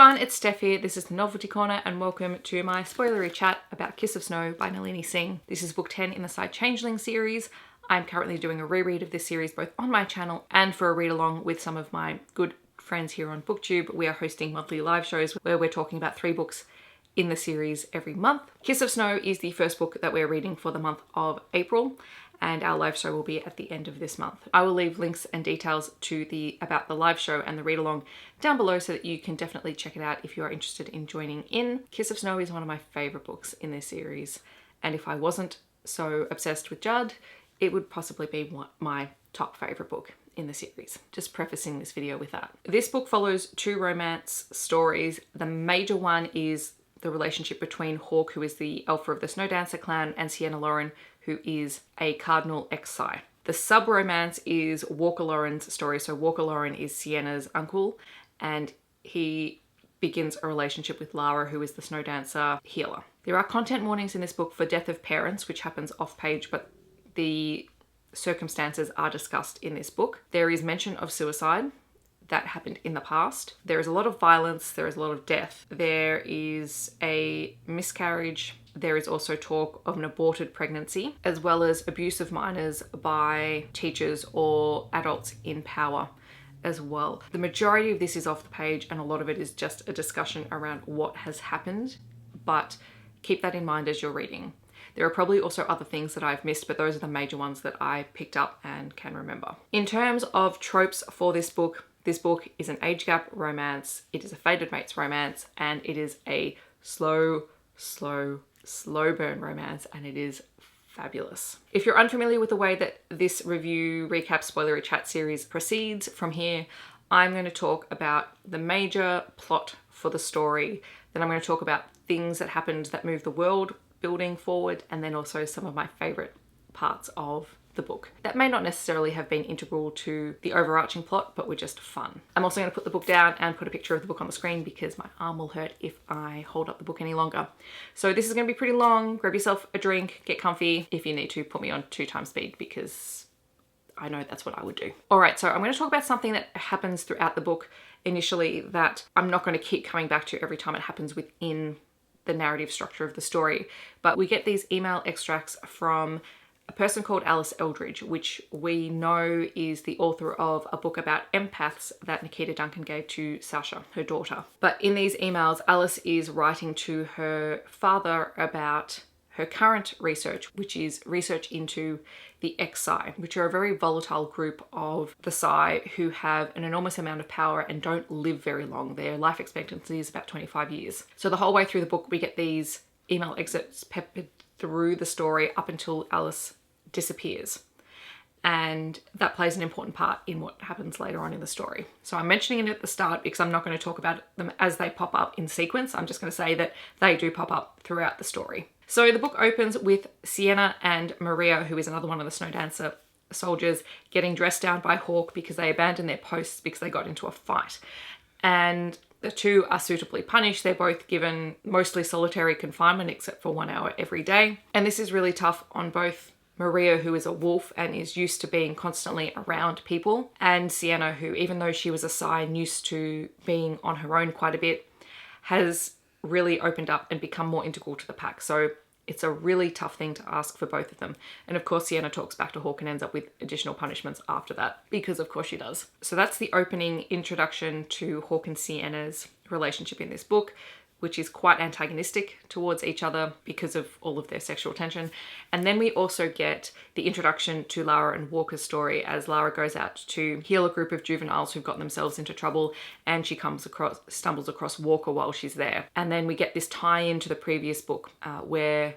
everyone, it's Steph here. This is the Noveltea Corner and welcome to my spoilery chat about Kiss of Snow by Nalini Singh. This is book 10 in the Psy-Changeling series. I'm currently doing a reread of this series both on my channel and for a read along with some of my good friends here on Booktube. We are hosting monthly live shows where we're talking about 3 books in the series every month. Kiss of Snow is the first book that we're reading for the month of April, and our live show will be at the end of this month. I will leave links and details to about the live show and the read along down below so that you can definitely check it out if you are interested in joining in. Kiss of Snow is one of my favourite books in this series, and if I wasn't so obsessed with Judd, it would possibly be my top favourite book in the series. Just prefacing this video with that. This book follows 2 romance stories. The major one is the relationship between Hawk, who is the alpha of the Snow Dancer clan, and Sienna Lauren, who is a cardinal ex-Psy. The sub-romance is Walker Lauren's story. So Walker Lauren is Sienna's uncle, and he begins a relationship with Lara, who is the Snow Dancer healer. There are content warnings in this book for death of parents, which happens off-page, but the circumstances are discussed in this book. There is mention of suicide that happened in the past. There is a lot of violence, there is a lot of death. There is a miscarriage. There is also talk of an aborted pregnancy, as well as abuse of minors by teachers or adults in power as well. The majority of this is off the page and a lot of it is just a discussion around what has happened, but keep that in mind as you're reading. There are probably also other things that I've missed, but those are the major ones that I picked up and can remember. In terms of tropes for this book is an age gap romance, it is a fated mates romance, and it is a slow burn romance, and it is fabulous. If you're unfamiliar with the way that this review recap spoilery chat series proceeds, from here I'm going to talk about the major plot for the story, then I'm going to talk about things that happened that moved the world building forward, and then also some of my favorite parts of the book that may not necessarily have been integral to the overarching plot, but were just fun. I'm also going to put the book down and put a picture of the book on the screen because my arm will hurt if I hold up the book any longer. So this is going to be pretty long. Grab yourself a drink, get comfy. If you need to, put me on 2x speed because I know that's what I would do. All right, so I'm going to talk about something that happens throughout the book initially that I'm not going to keep coming back to every time it happens within the narrative structure of the story, but we get these email extracts from a person called Alice Eldridge, which we know is the author of a book about empaths that Nikita Duncan gave to Sasha, her daughter. But in these emails, Alice is writing to her father about her current research, which is research into the ex-Psy, which are a very volatile group of the Psy who have an enormous amount of power and don't live very long. Their life expectancy is about 25 years. So the whole way through the book, we get these email excerpts peppered through the story up until Alice disappears. And that plays an important part in what happens later on in the story. So I'm mentioning it at the start because I'm not going to talk about them as they pop up in sequence. I'm just going to say that they do pop up throughout the story. So the book opens with Sienna and Maria, who is another one of the Snow Dancer soldiers, getting dressed down by Hawk because they abandoned their posts because they got into a fight. And the 2 are suitably punished. They're both given mostly solitary confinement except for 1 hour every day. And this is really tough on both Maria, who is a wolf and is used to being constantly around people, and Sienna, who, even though she was a Psy and used to being on her own quite a bit, has really opened up and become more integral to the pack. So it's a really tough thing to ask for both of them. And of course, Sienna talks back to Hawk and ends up with additional punishments after that, because of course she does. So that's the opening introduction to Hawk and Sienna's relationship in this book, which is quite antagonistic towards each other because of all of their sexual tension. And then we also get the introduction to Lara and Walker's story as Lara goes out to heal a group of juveniles who've gotten themselves into trouble, and she stumbles across Walker while she's there. And then we get this tie-in to the previous book where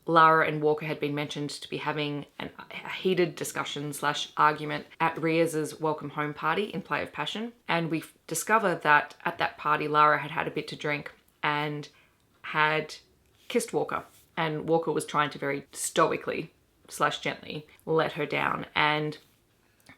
Lara and Walker had been mentioned to be having a heated discussion / argument at Riaz's welcome home party in Play of Passion. And we discover that at that party, Lara had had a bit to drink and had kissed Walker, and Walker was trying to very stoically / gently let her down, and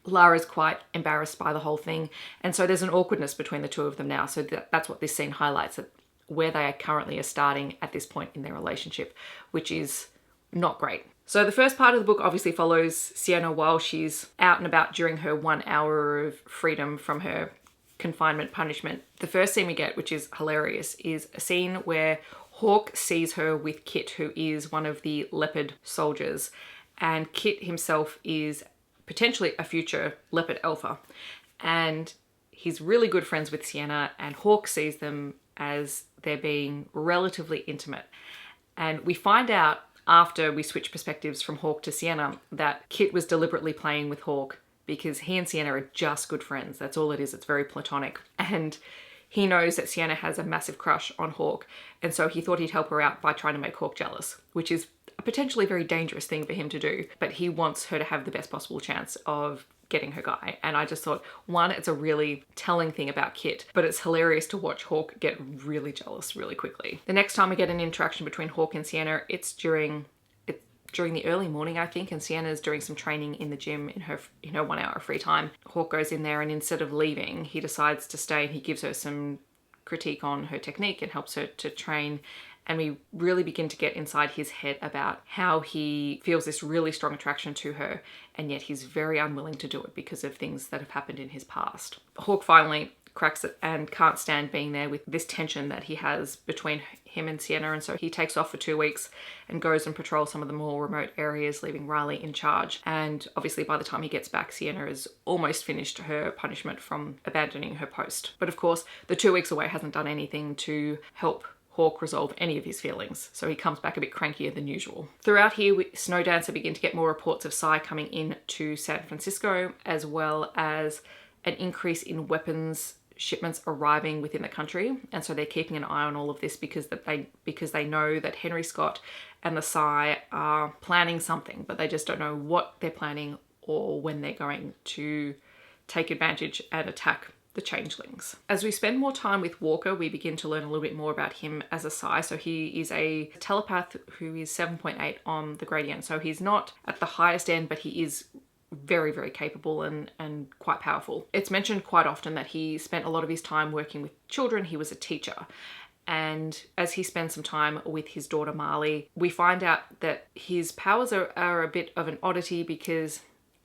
Lara's quite embarrassed by the whole thing, and so there's an awkwardness between the 2 of them now. So that's what this scene highlights, that where they are currently starting at this point in their relationship, which is not great. So the first part of the book obviously follows Sienna while she's out and about during her 1 hour of freedom from her confinement punishment. The first scene we get, which is hilarious, is a scene where Hawk sees her with Kit, who is one of the leopard soldiers, and Kit himself is potentially a future leopard alpha, and he's really good friends with Sienna, and Hawk sees them as they're being relatively intimate. And we find out after we switch perspectives from Hawk to Sienna that Kit was deliberately playing with Hawk because he and Sienna are just good friends. That's all it is. It's very platonic. And he knows that Sienna has a massive crush on Hawk, and so he thought he'd help her out by trying to make Hawk jealous, which is a potentially very dangerous thing for him to do, but he wants her to have the best possible chance of getting her guy. And I just thought, one, it's a really telling thing about Kit, but it's hilarious to watch Hawk get really jealous really quickly. The next time we get an interaction between Hawk and Sienna, it's during the early morning, I think, and Sienna's doing some training in the gym in her 1 hour free time. Hawk goes in there, and instead of leaving, he decides to stay, and he gives her some critique on her technique and helps her to train. And we really begin to get inside his head about how he feels this really strong attraction to her, and yet he's very unwilling to do it because of things that have happened in his past. Hawk finally cracks it and can't stand being there with this tension that he has between him and Sienna, and so he takes off for 2 weeks and goes and patrols some of the more remote areas, leaving Riley in charge. And obviously by the time he gets back, Sienna has almost finished her punishment from abandoning her post. But of course, the 2 weeks away hasn't done anything to help Hawk resolve any of his feelings, so he comes back a bit crankier than usual. Throughout here, Snowdancer begin to get more reports of Psy coming in to San Francisco, as well as an increase in weapons shipments arriving within the country, and so they're keeping an eye on all of this because they know that Henry Scott and the Psy are planning something, but they just don't know what they're planning or when they're going to take advantage and attack the changelings. As we spend more time with Walker, we begin to learn a little bit more about him as a Psy. So he is a telepath who is 7.8 on the gradient. So he's not at the highest end, but he is very, very capable and quite powerful. It's mentioned quite often that he spent a lot of his time working with children. He was a teacher. And as he spends some time with his daughter Marley, we find out that his powers are a bit of an oddity because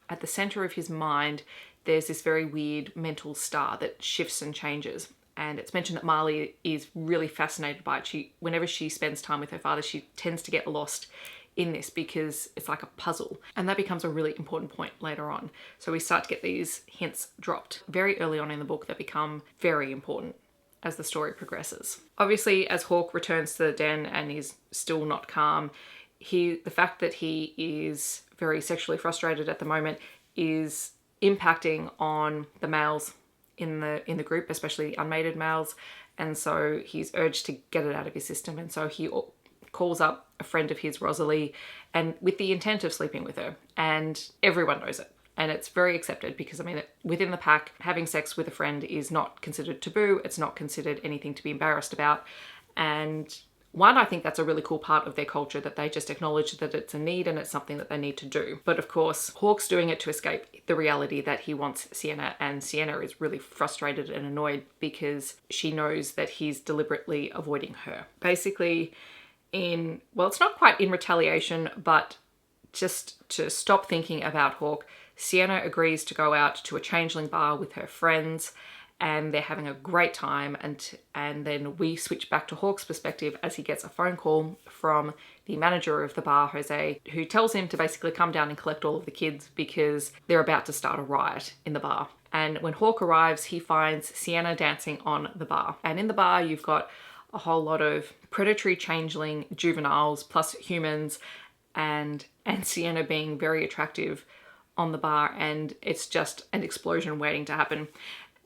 at the center of his mind, there's this very weird mental star that shifts and changes. And it's mentioned that Marley is really fascinated by it. Whenever she spends time with her father, she tends to get lost in this because it's like a puzzle. And that becomes a really important point later on. So we start to get these hints dropped very early on in the book that become very important as the story progresses. Obviously, as Hawk returns to the den and is still not calm, the fact that he is very sexually frustrated at the moment is impacting on the males in the group, especially the unmated males, and so he's urged to get it out of his system, and so he calls up a friend of his, Rosalie, and with the intent of sleeping with her, and everyone knows it, and it's very accepted because, I mean, within the pack, having sex with a friend is not considered taboo. It's not considered anything to be embarrassed about, and one, I think that's a really cool part of their culture, that they just acknowledge that it's a need and it's something that they need to do. But of course, Hawk's doing it to escape the reality that he wants Sienna, and Sienna is really frustrated and annoyed because she knows that he's deliberately avoiding her. Basically, it's not quite in retaliation, but just to stop thinking about Hawk, Sienna agrees to go out to a changeling bar with her friends, and they're having a great time, and then we switch back to Hawk's perspective as he gets a phone call from the manager of the bar, Jose, who tells him to basically come down and collect all of the kids because they're about to start a riot in the bar. And when Hawk arrives, he finds Sienna dancing on the bar. And in the bar, you've got a whole lot of predatory changeling juveniles plus humans, and Sienna being very attractive on the bar, and it's just an explosion waiting to happen.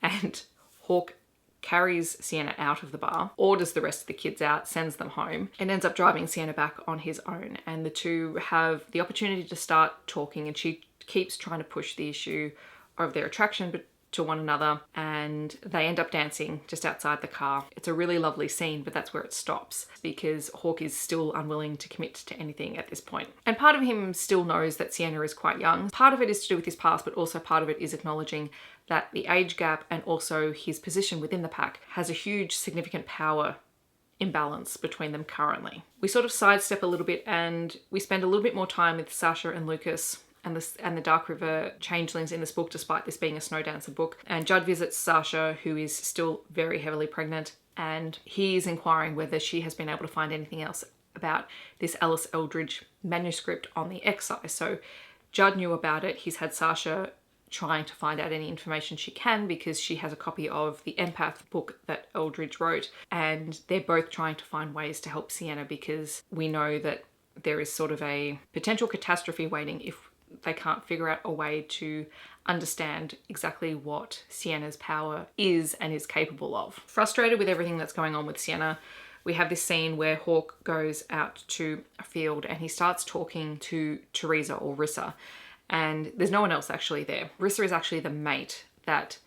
And Hawk carries Sienna out of the bar, orders the rest of the kids out, sends them home, and ends up driving Sienna back on his own. And the two have the opportunity to start talking, and she keeps trying to push the issue of their attraction to one another, and they end up dancing just outside the car. It's a really lovely scene, but that's where it stops because Hawk is still unwilling to commit to anything at this point. And part of him still knows that Sienna is quite young. Part of it is to do with his past, but also part of it is acknowledging that the age gap and also his position within the pack has a huge significant power imbalance between them currently. We sort of sidestep a little bit and we spend a little bit more time with Sasha and Lucas and the Dark River changelings in this book, despite this being a snow dancer book. And Judd visits Sasha, who is still very heavily pregnant, and he's inquiring whether she has been able to find anything else about this Alice Eldridge manuscript on the Excise. So Judd knew about it. He's had Sasha trying to find out any information she can because she has a copy of the Empath book that Eldridge wrote, and they're both trying to find ways to help Sienna because we know that there is sort of a potential catastrophe waiting if they can't figure out a way to understand exactly what Sienna's power is and is capable of. Frustrated with everything that's going on with Sienna, we have this scene where Hawke goes out to a field and he starts talking to Teresa or Rissa, and there's no one else actually there. Rissa is actually the mate that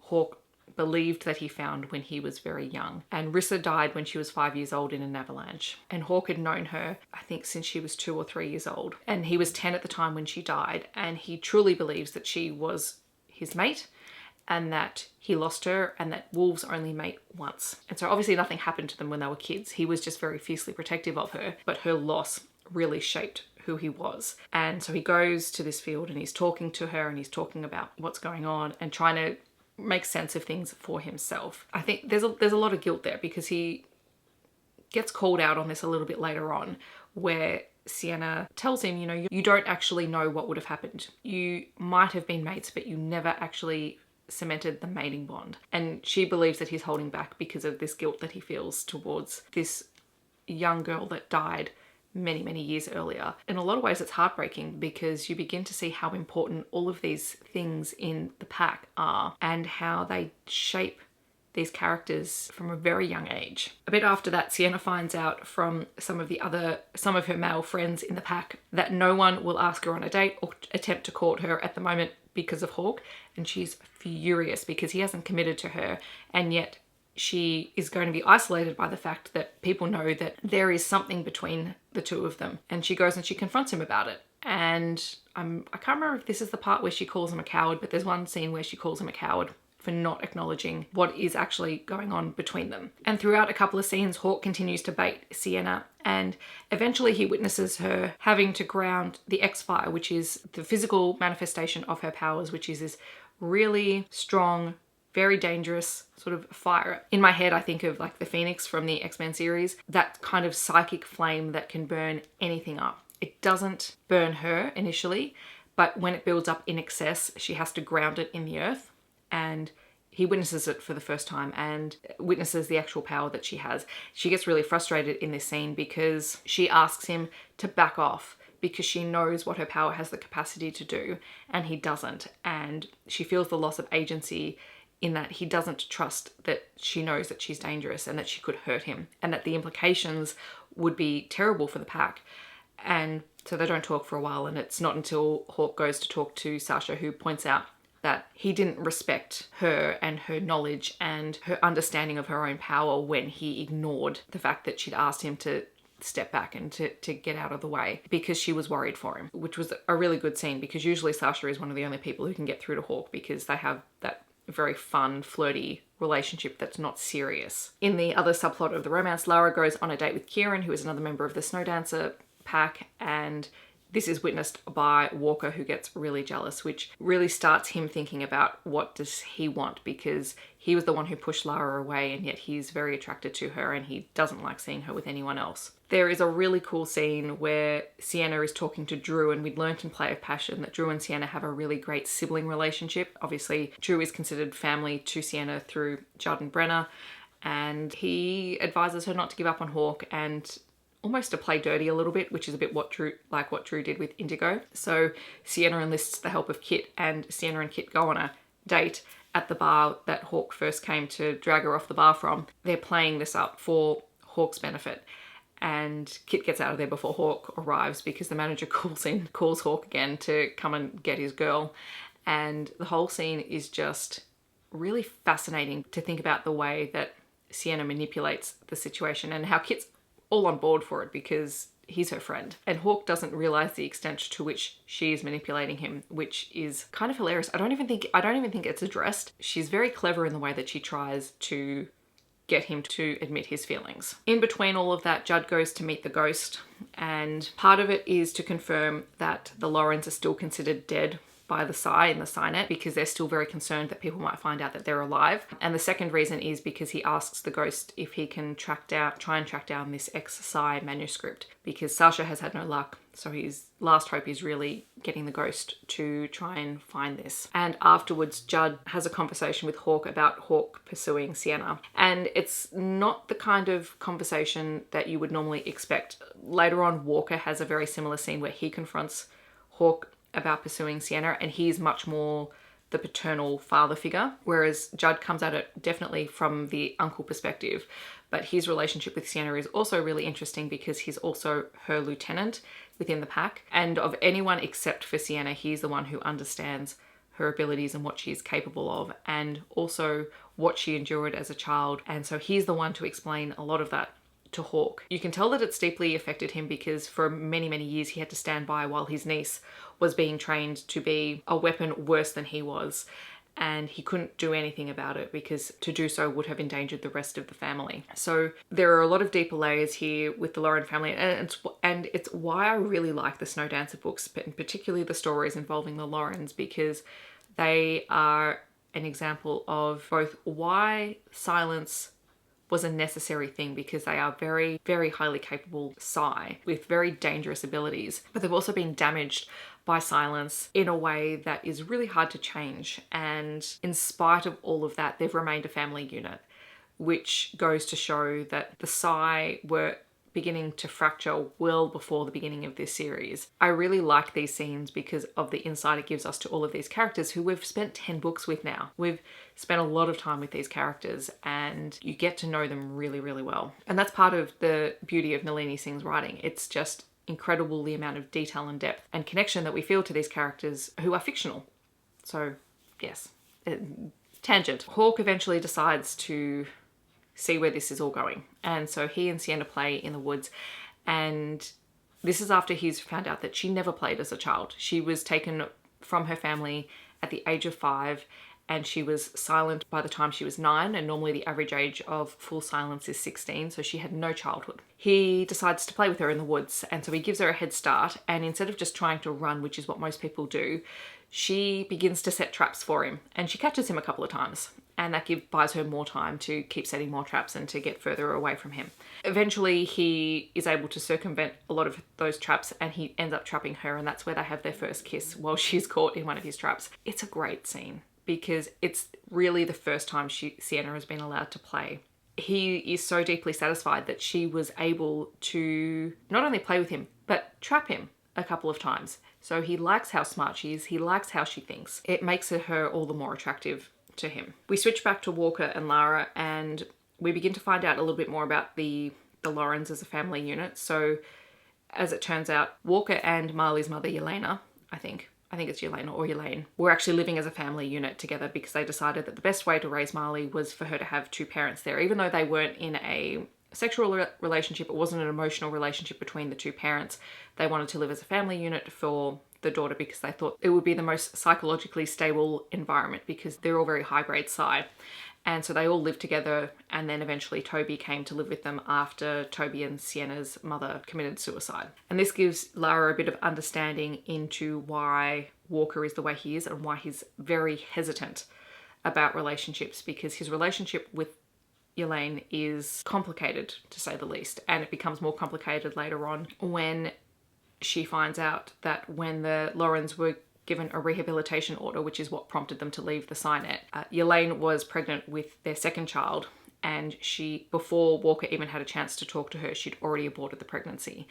Hawke believed that he found when he was very young. And Rissa died when she was 5 years old in an avalanche. And Hawke had known her, I think, since she was 2 or 3 years old. And he was 10 at the time when she died. And he truly believes that she was his mate and that he lost her and that wolves only mate once. And so obviously nothing happened to them when they were kids. He was just very fiercely protective of her, but her loss really shaped who he was. And so he goes to this field and he's talking to her and he's talking about what's going on and trying to make sense of things for himself. I think there's a lot of guilt there because he gets called out on this a little bit later on, where Sienna tells him, you know, you don't actually know what would have happened. You might have been mates, but you never actually cemented the mating bond. And she believes that he's holding back because of this guilt that he feels towards this young girl that died many, many years earlier. In a lot of ways, it's heartbreaking because you begin to see how important all of these things in the pack are and how they shape these characters from a very young age. A bit after that, Sienna finds out from some of her male friends in the pack that no one will ask her on a date or attempt to court her at the moment because of Hawke, and she's furious because he hasn't committed to her, and yet she is going to be isolated by the fact that people know that there is something between the two of them. And she goes and she confronts him about it. And I can't remember if this is the part where she calls him a coward, but there's one scene where she calls him a coward for not acknowledging what is actually going on between them. And throughout a couple of scenes, Hawke continues to bait Sienna, and eventually he witnesses her having to ground the X-Fire, which is the physical manifestation of her powers, which is this really strong, very dangerous sort of fire. In my head, I think of like the Phoenix from the X-Men series, that kind of psychic flame that can burn anything up. It doesn't burn her initially, but when it builds up in excess, she has to ground it in the earth. And he witnesses it for the first time and witnesses the actual power that she has. She gets really frustrated in this scene because she asks him to back off because she knows what her power has the capacity to do and he doesn't. And she feels the loss of agency in that he doesn't trust that she knows that she's dangerous and that she could hurt him and that the implications would be terrible for the pack. And so they don't talk for a while, and it's not until Hawke goes to talk to Sasha who points out that he didn't respect her and her knowledge and her understanding of her own power when he ignored the fact that she'd asked him to step back and to get out of the way because she was worried for him, which was a really good scene because usually Sasha is one of the only people who can get through to Hawke because they have that very fun, flirty relationship that's not serious. In the other subplot of the romance, Lara goes on a date with Kieran, who is another member of the Snow Dancer pack, and this is witnessed by Walker, who gets really jealous, which really starts him thinking about what does he want, because he was the one who pushed Lara away and yet he's very attracted to her and he doesn't like seeing her with anyone else. There is a really cool scene where Sienna is talking to Drew, and we'd learnt in Play of Passion that Drew and Sienna have a really great sibling relationship. Obviously, Drew is considered family to Sienna through Judd and Brenna, and he advises her not to give up on Hawke and almost to play dirty a little bit, which is a bit what Drew did with Indigo. So Sienna enlists the help of Kit, and Sienna and Kit go on a date at the bar that Hawke first came to drag her off the bar from. They're playing this up for Hawke's benefit, and Kit gets out of there before Hawke arrives because the manager calls Hawke again to come and get his girl. And the whole scene is just really fascinating to think about the way that Sienna manipulates the situation and how Kit's all on board for it because he's her friend. And Hawke doesn't realize the extent to which she is manipulating him, which is kind of hilarious. I don't even think it's addressed. She's very clever in the way that she tries to get him to admit his feelings. In between all of that, Judd goes to meet the ghost, and part of it is to confirm that the Laurens are still considered dead by the Psy in the Psynet, because they're still very concerned that people might find out that they're alive. And the second reason is because he asks the ghost if he can try and track down this ex-Psy manuscript, because Sasha has had no luck. So his last hope is really getting the ghost to try and find this. And afterwards, Judd has a conversation with Hawke about Hawke pursuing Sienna. And it's not the kind of conversation that you would normally expect. Later on, Walker has a very similar scene where he confronts Hawke about pursuing Sienna, and he's much more the paternal father figure, whereas Judd comes at it definitely from the uncle perspective. But his relationship with Sienna is also really interesting because he's also her lieutenant within the pack. And of anyone except for Sienna, he's the one who understands her abilities and what she's capable of, and also what she endured as a child. And so he's the one to explain a lot of that to Hawke. You can tell that it's deeply affected him because for many, many years he had to stand by while his niece was being trained to be a weapon worse than he was. And he couldn't do anything about it because to do so would have endangered the rest of the family. So there are a lot of deeper layers here with the Lauren family, and it's why I really like the Snow Dancer books, but particularly the stories involving the Laurens, because they are an example of both why silence was a necessary thing, because they are very, very highly capable Psy with very dangerous abilities, but they've also been damaged by silence in a way that is really hard to change. And in spite of all of that, they've remained a family unit, which goes to show that the Psy were beginning to fracture well before the beginning of this series. I really like these scenes because of the insight it gives us to all of these characters who we've spent 10 books with now. We've spent a lot of time with these characters and you get to know them really, really well. And that's part of the beauty of Nalini Singh's writing. It's just incredible the amount of detail and depth and connection that we feel to these characters who are fictional. So yes, tangent. Hawke eventually decides to see where this is all going. And so he and Sienna play in the woods, and this is after he's found out that she never played as a child. She was taken from her family at the age of 5, and she was silent by the time she was 9, and normally the average age of full silence is 16, so she had no childhood. He decides to play with her in the woods, and so he gives her a head start, and instead of just trying to run, which is what most people do, she begins to set traps for him, and she catches him a couple of times, and that buys her more time to keep setting more traps and to get further away from him. Eventually, he is able to circumvent a lot of those traps, and he ends up trapping her, and that's where they have their first kiss while she's caught in one of his traps. It's a great scene because it's really the first time Sienna has been allowed to play. He is so deeply satisfied that she was able to not only play with him, but trap him a couple of times. So he likes how smart she is, he likes how she thinks. It makes her all the more attractive to him. We switch back to Walker and Lara, and we begin to find out a little bit more about the Laurens as a family unit. So as it turns out, Walker and Marley's mother, Yelena, I think it's Yelena or Elaine, were actually living as a family unit together because they decided that the best way to raise Marley was for her to have 2 parents there. Even though they weren't in a sexual relationship, it wasn't an emotional relationship between the 2 parents. They wanted to live as a family unit for the daughter because they thought it would be the most psychologically stable environment because they're all very high-grade Psy. And so they all lived together, and then eventually Toby came to live with them after Toby and Sienna's mother committed suicide. And this gives Lara a bit of understanding into why Walker is the way he is and why he's very hesitant about relationships, because his relationship with Elaine is complicated, to say the least, and it becomes more complicated later on when she finds out that when the Laurens were given a rehabilitation order, which is what prompted them to leave the Psynet, Elaine was pregnant with their second child, and before Walker even had a chance to talk to her, she'd already aborted the pregnancy.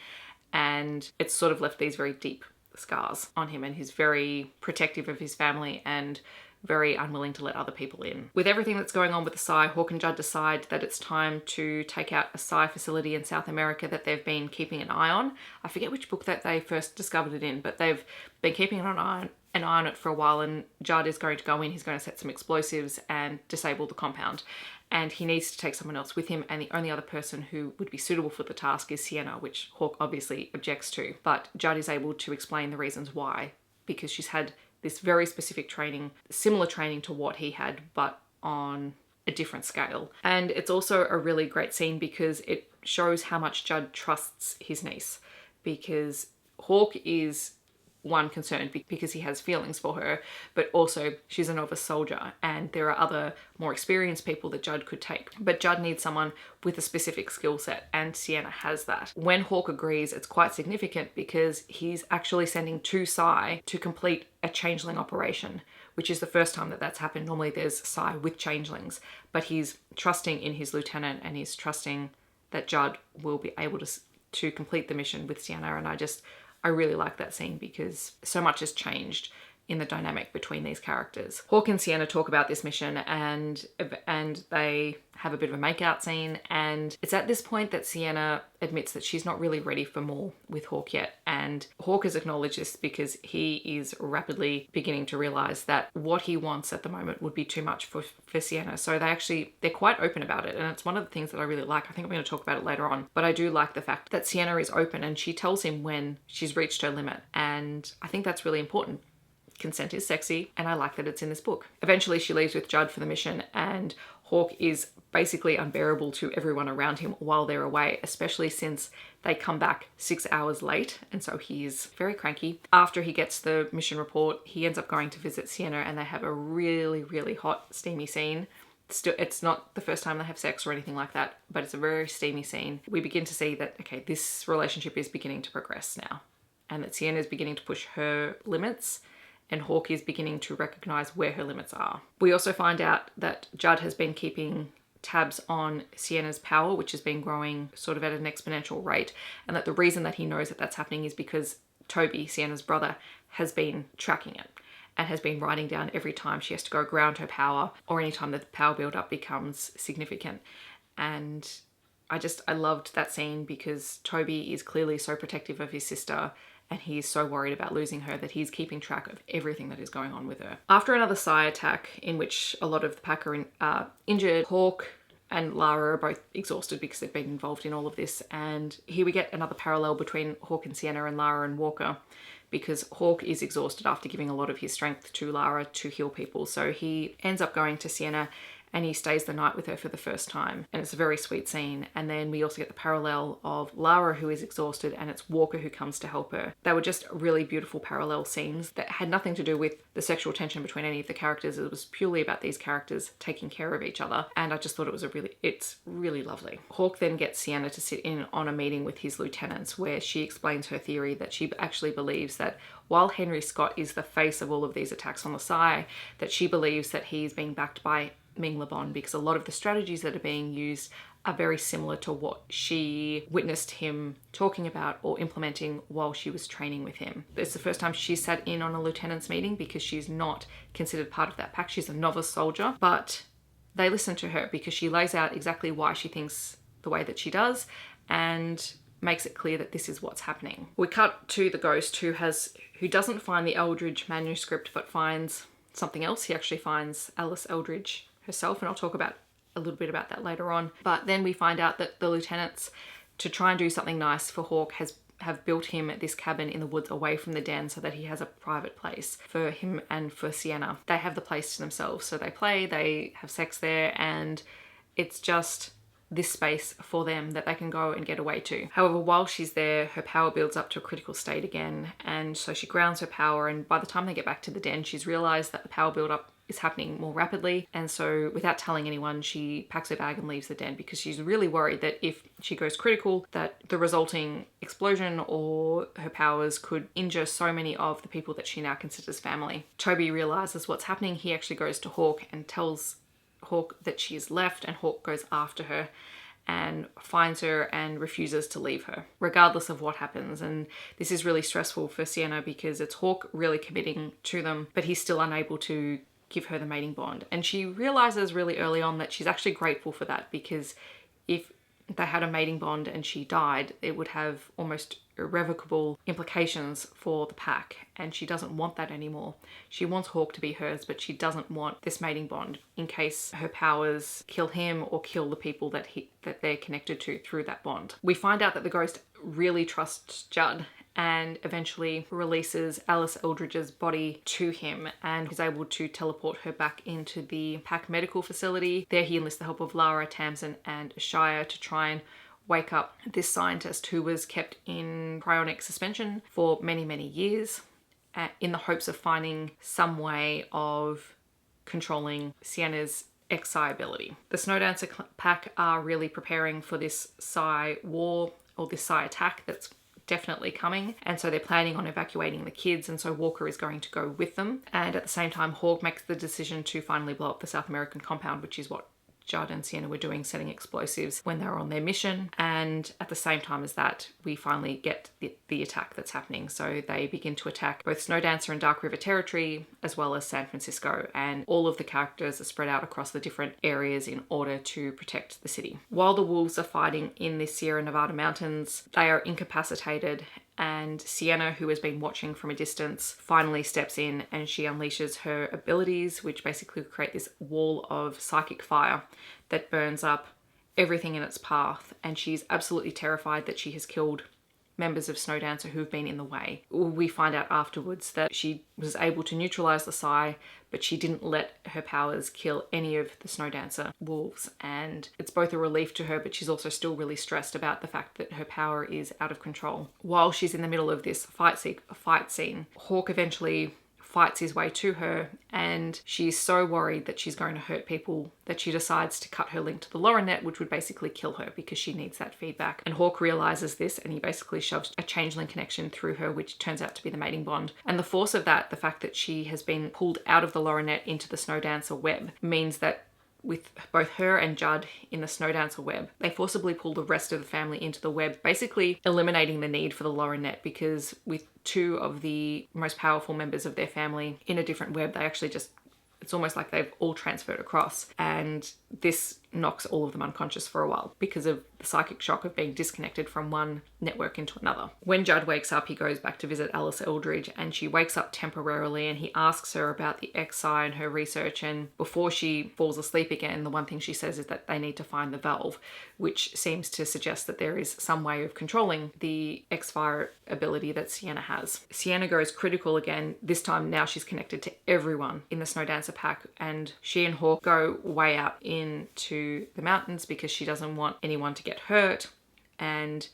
And it's sort of left these very deep scars on him, and he's very protective of his family and very unwilling to let other people in. With everything that's going on with the Psy, Hawke and Judd decide that it's time to take out a Psy facility in South America that they've been keeping an eye on. I forget which book that they first discovered it in, but they've been keeping an eye on it for a while, and Judd is going to go in, he's going to set some explosives and disable the compound. And he needs to take someone else with him, and the only other person who would be suitable for the task is Sienna, which Hawke obviously objects to. But Judd is able to explain the reasons why, because she's had this very specific training, similar training to what he had, but on a different scale. And it's also a really great scene because it shows how much Judd trusts his niece, because Hawk is one concerned because he has feelings for her, but also she's a novice soldier and there are other more experienced people that Judd could take. But Judd needs someone with a specific skill set, and Sienna has that. When Hawk agrees, it's quite significant because he's actually sending two Psy to complete a changeling operation, which is the first time that that's happened. Normally there's Psy with changelings, but he's trusting in his lieutenant and he's trusting that Judd will be able to complete the mission with Sienna. And I really like that scene because so much has changed in the dynamic between these characters. Hawk and Sienna talk about this mission and they have a bit of a makeout scene, and it's at this point that Sienna admits that she's not really ready for more with Hawk yet. And Hawk has acknowledged this because he is rapidly beginning to realize that what he wants at the moment would be too much for Sienna. So they're quite open about it, and it's one of the things that I really like. I think I'm going to talk about it later on, but I do like the fact that Sienna is open and she tells him when she's reached her limit, and I think that's really important. Consent is sexy, and I like that it's in this book. Eventually she leaves with Judd for the mission, and Hawk is basically unbearable to everyone around him while they're away, especially since they come back 6 hours late, and so he's very cranky. After he gets the mission report, he ends up going to visit Sienna and they have a really, really hot, steamy scene. It's not the first time they have sex or anything like that, but it's a very steamy scene. We begin to see that, okay, this relationship is beginning to progress now, and that Sienna is beginning to push her limits, and Hawk is beginning to recognize where her limits are. We also find out that Judd has been keeping tabs on Sienna's power, which has been growing sort of at an exponential rate, and that the reason that he knows that that's happening is because Toby, Sienna's brother, has been tracking it and has been writing down every time she has to go ground her power or anytime that the power build-up becomes significant. And I loved that scene because Toby is clearly so protective of his sister, and he's so worried about losing her that he's keeping track of everything that is going on with her. After another Psy attack in which a lot of the pack are injured, Hawk and Lara are both exhausted because they've been involved in all of this. And here we get another parallel between Hawk and Sienna and Lara and Walker, because Hawk is exhausted after giving a lot of his strength to Lara to heal people. So he ends up going to Sienna and he stays the night with her for the first time. And it's a very sweet scene. And then we also get the parallel of Lara, who is exhausted, and it's Walker who comes to help her. They were just really beautiful parallel scenes that had nothing to do with the sexual tension between any of the characters. It was purely about these characters taking care of each other. And I just thought it's really lovely. Hawk then gets Sienna to sit in on a meeting with his lieutenants where she explains her theory that she actually believes that while Henry Scott is the face of all of these attacks on the Psy, that she believes that he's being backed by Ming Lebon, because a lot of the strategies that are being used are very similar to what she witnessed him talking about or implementing while she was training with him. It's the first time she's sat in on a lieutenant's meeting because she's not considered part of that pack. She's a novice soldier, but they listen to her because she lays out exactly why she thinks the way that she does and makes it clear that this is what's happening. We cut to the ghost who doesn't find the Eldridge manuscript but finds something else. He actually finds Alice Eldridge herself, and I'll talk about a little bit about that later on. But then we find out that the lieutenants, to try and do something nice for Hawk, have built him this cabin in the woods away from the den so that he has a private place for him and for Sienna. They have the place to themselves, so they play, they have sex there, and it's just this space for them that they can go and get away to. However, while she's there, her power builds up to a critical state again, and so she grounds her power, and by the time they get back to the den, she's realized that the power build-up is happening more rapidly, and so without telling anyone, she packs her bag and leaves the den because she's really worried that if she goes critical, that the resulting explosion or her powers could injure so many of the people that she now considers family. Toby realizes what's happening. He actually goes to Hawk and tells Hawk that she's left, and Hawk goes after her and finds her and refuses to leave her, regardless of what happens. And this is really stressful for Sienna because it's Hawk really committing to them, but he's still unable to give her the mating bond. And she realizes really early on that she's actually grateful for that, because if they had a mating bond and she died, it would have almost irrevocable implications for the pack, and she doesn't want that anymore. She wants Hawk to be hers, but she doesn't want this mating bond in case her powers kill him or kill the people that they're connected to through that bond. We find out that the ghost really trusts Judd, and eventually releases Alice Eldridge's body to him, and is able to teleport her back into the Pack medical facility. There he enlists the help of Lara, Tamsin and Shia to try and wake up this scientist who was kept in cryonic suspension for many, many years in the hopes of finding some way of controlling Sienna's Psy ability. The Snowdancer pack are really preparing for this Psy war, or this Psy attack that's definitely coming, and so they're planning on evacuating the kids, and so Walker is going to go with them. And at the same time, Hawk makes the decision to finally blow up the South American compound, which is what Judd and Sienna were doing, setting explosives when they were on their mission. And at the same time as that, we finally get the attack that's happening. So they begin to attack both Snowdancer and Dark River territory, as well as San Francisco, and all of the characters are spread out across the different areas in order to protect the city. While the wolves are fighting in the Sierra Nevada mountains, they are incapacitated, and Sienna, who has been watching from a distance, finally steps in and she unleashes her abilities, which basically create this wall of psychic fire that burns up everything in its path. And she's absolutely terrified that she has killed members of Snowdancer who've been in the way. We find out afterwards that she was able to neutralize the Psy, but she didn't let her powers kill any of the Snowdancer wolves. And it's both a relief to her, but she's also still really stressed about the fact that her power is out of control. While she's in the middle of this fight scene, Hawk eventually fights his way to her, and she's so worried that she's going to hurt people that she decides to cut her link to the Lorinet, which would basically kill her because she needs that feedback. And Hawk realizes this, and he basically shoves a Changeling connection through her, which turns out to be the mating bond. And the force of that, the fact that she has been pulled out of the Lorinet into the Snowdancer web, means that with both her and Judd in the Snowdancer web, they forcibly pull the rest of the family into the web, basically eliminating the need for the Lorinet, because with two of the most powerful members of their family in a different web, they actually just, it's almost like they've all transferred across. And this knocks all of them unconscious for a while because of the psychic shock of being disconnected from one network into another. When Judd wakes up, he goes back to visit Alice Eldridge, and she wakes up temporarily, and he asks her about the Psy and her research. And before she falls asleep again, the one thing she says is that they need to find the valve, which seems to suggest that there is some way of controlling the X-Fire ability that Sienna has. Sienna goes critical again. This time now she's connected to everyone in the Snowdancer pack, and she and Hawk go way out into the mountains because she doesn't want anyone to get hurt. And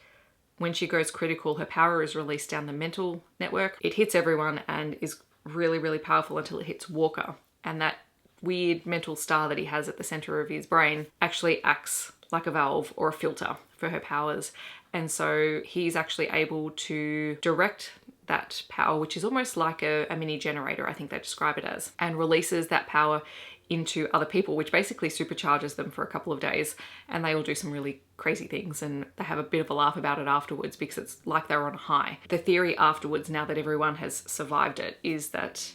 when she goes critical, her power is released down the mental network. It hits everyone and is really, really powerful until it hits Walker. And that weird mental star that he has at the center of his brain actually acts like a valve or a filter for her powers. And so he's actually able to direct that power, which is almost like a mini generator, I think they describe it as, and releases that power into other people, which basically supercharges them for a couple of days, and they all do some really crazy things, and they have a bit of a laugh about it afterwards because it's like they were on a high. The theory afterwards, now that everyone has survived it, is that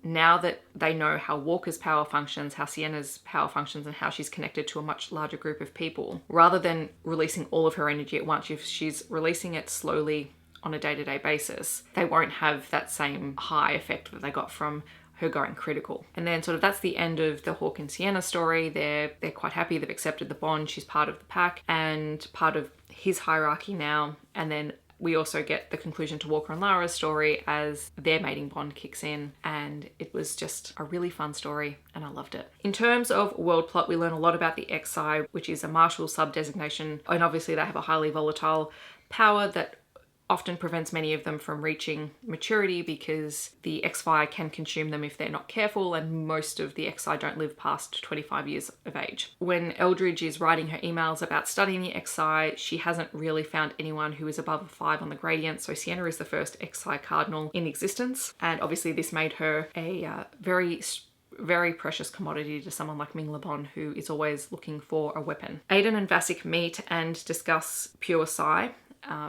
now that they know how Walker's power functions, how Sienna's power functions, and how she's connected to a much larger group of people, rather than releasing all of her energy at once, if she's releasing it slowly on a day-to-day basis, they won't have that same high effect that they got from her going critical. And then sort of that's the end of the Hawk and Sienna story. They're quite happy, they've accepted the bond, she's part of the pack and part of his hierarchy now. And then we also get the conclusion to Walker and Lara's story as their mating bond kicks in, and it was just a really fun story and I loved it. In terms of world plot, we learn a lot about the Psy, which is a martial sub-designation, and obviously they have a highly volatile power that often prevents many of them from reaching maturity because the Psy can consume them if they're not careful, and most of the Psy don't live past 25 years of age. When Eldridge is writing her emails about studying the Psy, she hasn't really found anyone who is above a 5 on the gradient, so Sienna is the first Psy cardinal in existence, and obviously this made her a very precious commodity to someone like Ming Lebon, who is always looking for a weapon. Aiden and Vasek meet and discuss pure Psy.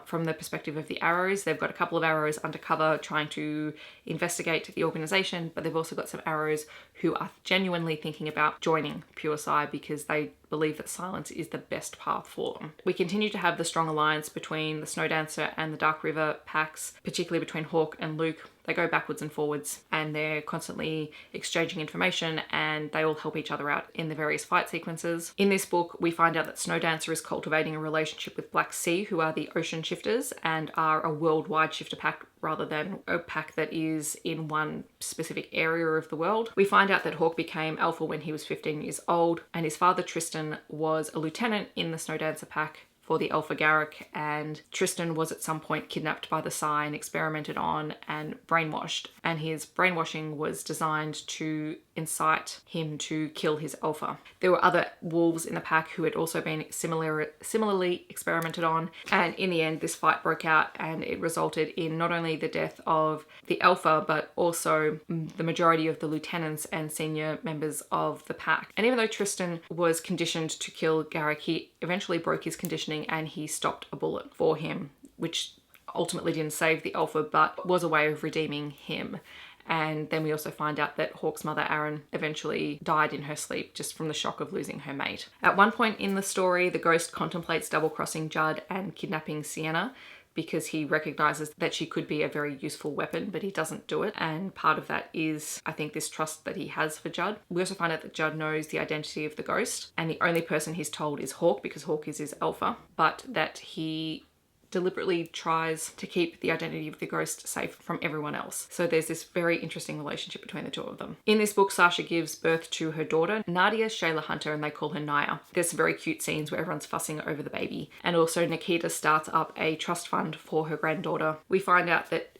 From the perspective of the Arrows. They've got a couple of Arrows undercover trying to investigate the organization, but they've also got some Arrows who are genuinely thinking about joining Pure Psy because they believe that silence is the best path for them. We continue to have the strong alliance between the Snowdancer and the Dark River packs, particularly between Hawk and Luke. They go backwards and forwards, and they're constantly exchanging information, and they all help each other out in the various fight sequences. In this book, we find out that Snowdancer is cultivating a relationship with Black Sea, who are the ocean shifters and are a worldwide shifter pack rather than a pack that is in one specific area of the world. We find out that Hawk became alpha when he was 15 years old, and his father Tristan was a lieutenant in the Snowdancer pack for the Alpha Garrick, and Tristan was at some point kidnapped by the Psy and experimented on and brainwashed, and his brainwashing was designed to incite him to kill his alpha. There were other wolves in the pack who had also been similarly experimented on, and in the end this fight broke out, and it resulted in not only the death of the alpha but also the majority of the lieutenants and senior members of the pack. And even though Tristan was conditioned to kill Garrick, he eventually broke his conditioning and he stopped a bullet for him, which ultimately didn't save the alpha but was a way of redeeming him. And then we also find out that Hawk's mother, Aaron, eventually died in her sleep just from the shock of losing her mate. At one point in the story, the ghost contemplates double-crossing Judd and kidnapping Sienna because he recognizes that she could be a very useful weapon, but he doesn't do it. And part of that is, I think, this trust that he has for Judd. We also find out that Judd knows the identity of the ghost, and the only person he's told is Hawk because Hawk is his alpha, but that he deliberately tries to keep the identity of the ghost safe from everyone else. So there's this very interesting relationship between the two of them. In this book, Sasha gives birth to her daughter, Nadia Shayla Hunter, and they call her Naya. There's some very cute scenes where everyone's fussing over the baby. And also Nikita starts up a trust fund for her granddaughter. We find out that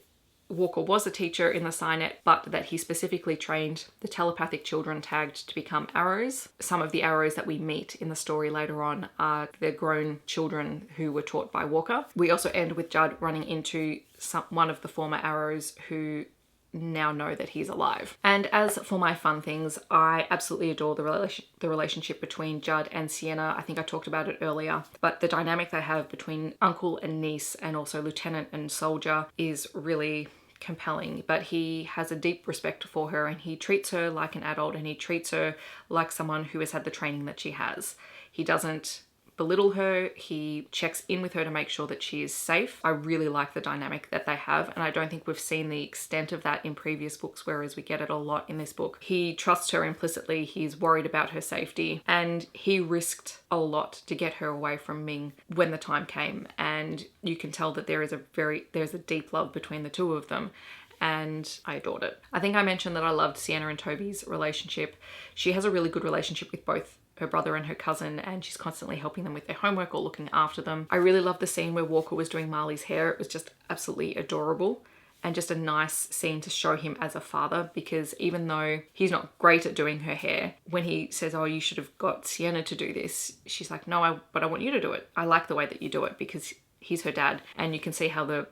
Walker was a teacher in the Psynet, but that he specifically trained the telepathic children tagged to become arrows. Some of the arrows that we meet in the story later on are the grown children who were taught by Walker. We also end with Judd running into one of the former arrows who now know that he's alive. And as for my fun things, I absolutely adore the relationship between Judd and Sienna. I think I talked about it earlier, but the dynamic they have between uncle and niece and also lieutenant and soldier is really compelling. But he has a deep respect for her, and he treats her like an adult, and he treats her like someone who has had the training that she has. He doesn't belittle her. He checks in with her to make sure that she is safe. I really like the dynamic that they have, and I don't think we've seen the extent of that in previous books, whereas we get it a lot in this book. He trusts her implicitly, he's worried about her safety, and he risked a lot to get her away from Ming when the time came, and you can tell that there's a deep love between the two of them. And I adored it. I think I mentioned that I loved Sienna and Toby's relationship. She has a really good relationship with both her brother and her cousin, and she's constantly helping them with their homework or looking after them. I really loved the scene where Walker was doing Marley's hair. It was just absolutely adorable and just a nice scene to show him as a father, because even though he's not great at doing her hair, when he says, oh, you should have got Sienna to do this, she's like, no, but I want you to do it. I like the way that you do it, because he's her dad. And you can see how the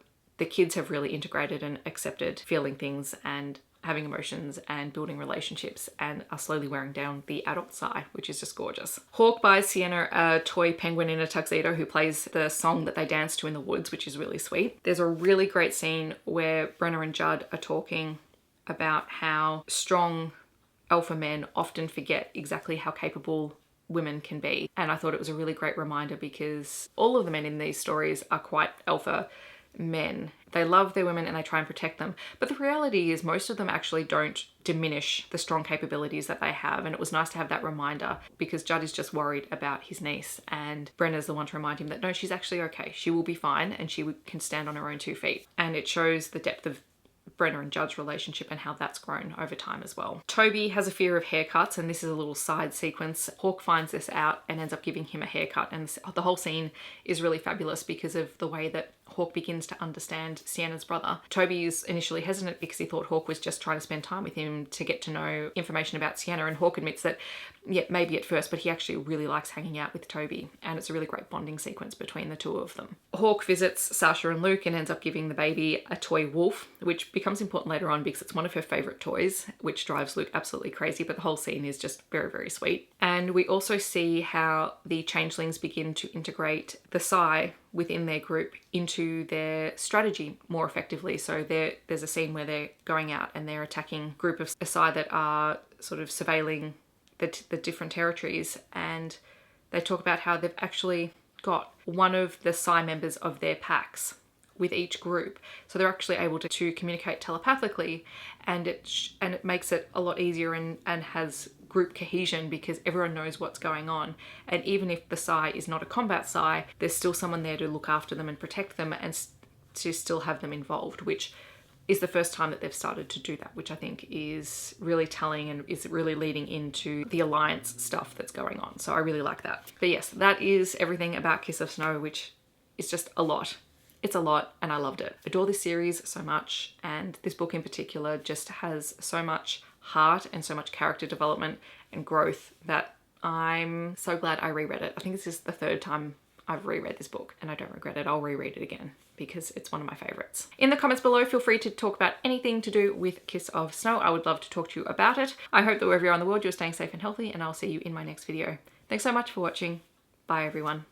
kids have really integrated and accepted feeling things and having emotions and building relationships, and are slowly wearing down the adult side, which is just gorgeous. Hawk buys Sienna a toy penguin in a tuxedo who plays the song that they dance to in the woods, which is really sweet. There's a really great scene where Brenna and Judd are talking about how strong alpha men often forget exactly how capable women can be. And I thought it was a really great reminder, because all of the men in these stories are quite alpha men. They love their women and they try and protect them. But the reality is most of them actually don't diminish the strong capabilities that they have. And it was nice to have that reminder, because Judd is just worried about his niece, and Brenna's the one to remind him that no, she's actually okay. She will be fine and she can stand on her own 2 feet. And it shows the depth of Brenna and Judd's relationship and how that's grown over time as well. Toby has a fear of haircuts, and this is a little side sequence. Hawk finds this out and ends up giving him a haircut, and the whole scene is really fabulous because of the way that Hawk begins to understand Sienna's brother. Toby is initially hesitant because he thought Hawk was just trying to spend time with him to get to know information about Sienna, and Hawk admits that, yeah, maybe at first, but he actually really likes hanging out with Toby, and it's a really great bonding sequence between the two of them. Hawk visits Sasha and Luke and ends up giving the baby a toy wolf, which becomes important later on because it's one of her favorite toys, which drives Luke absolutely crazy, but the whole scene is just very, very sweet. And we also see how the changelings begin to integrate the Psy within their group into their strategy more effectively. So there's a scene where they're going out and they're attacking a group of Psy that are sort of surveilling the different territories, and they talk about how they've actually got one of the Psy members of their packs with each group. So they're actually able to communicate telepathically, and it makes it a lot easier and has group cohesion because everyone knows what's going on. And even if the Psy is not a combat Psy, there's still someone there to look after them and protect them and to still have them involved, which is the first time that they've started to do that, which I think is really telling and is really leading into the alliance stuff that's going on. So I really like that. But yes, that is everything about Kiss of Snow, which is just a lot. It's a lot and I loved it. Adore this series so much, and this book in particular just has so much heart and so much character development and growth that I'm so glad I reread it. I think this is the third time I've reread this book and I don't regret it. I'll reread it again because it's one of my favorites. In the comments below, feel free to talk about anything to do with Kiss of Snow. I would love to talk to you about it. I hope that wherever you are in the world, you're staying safe and healthy, and I'll see you in my next video. Thanks so much for watching. Bye everyone.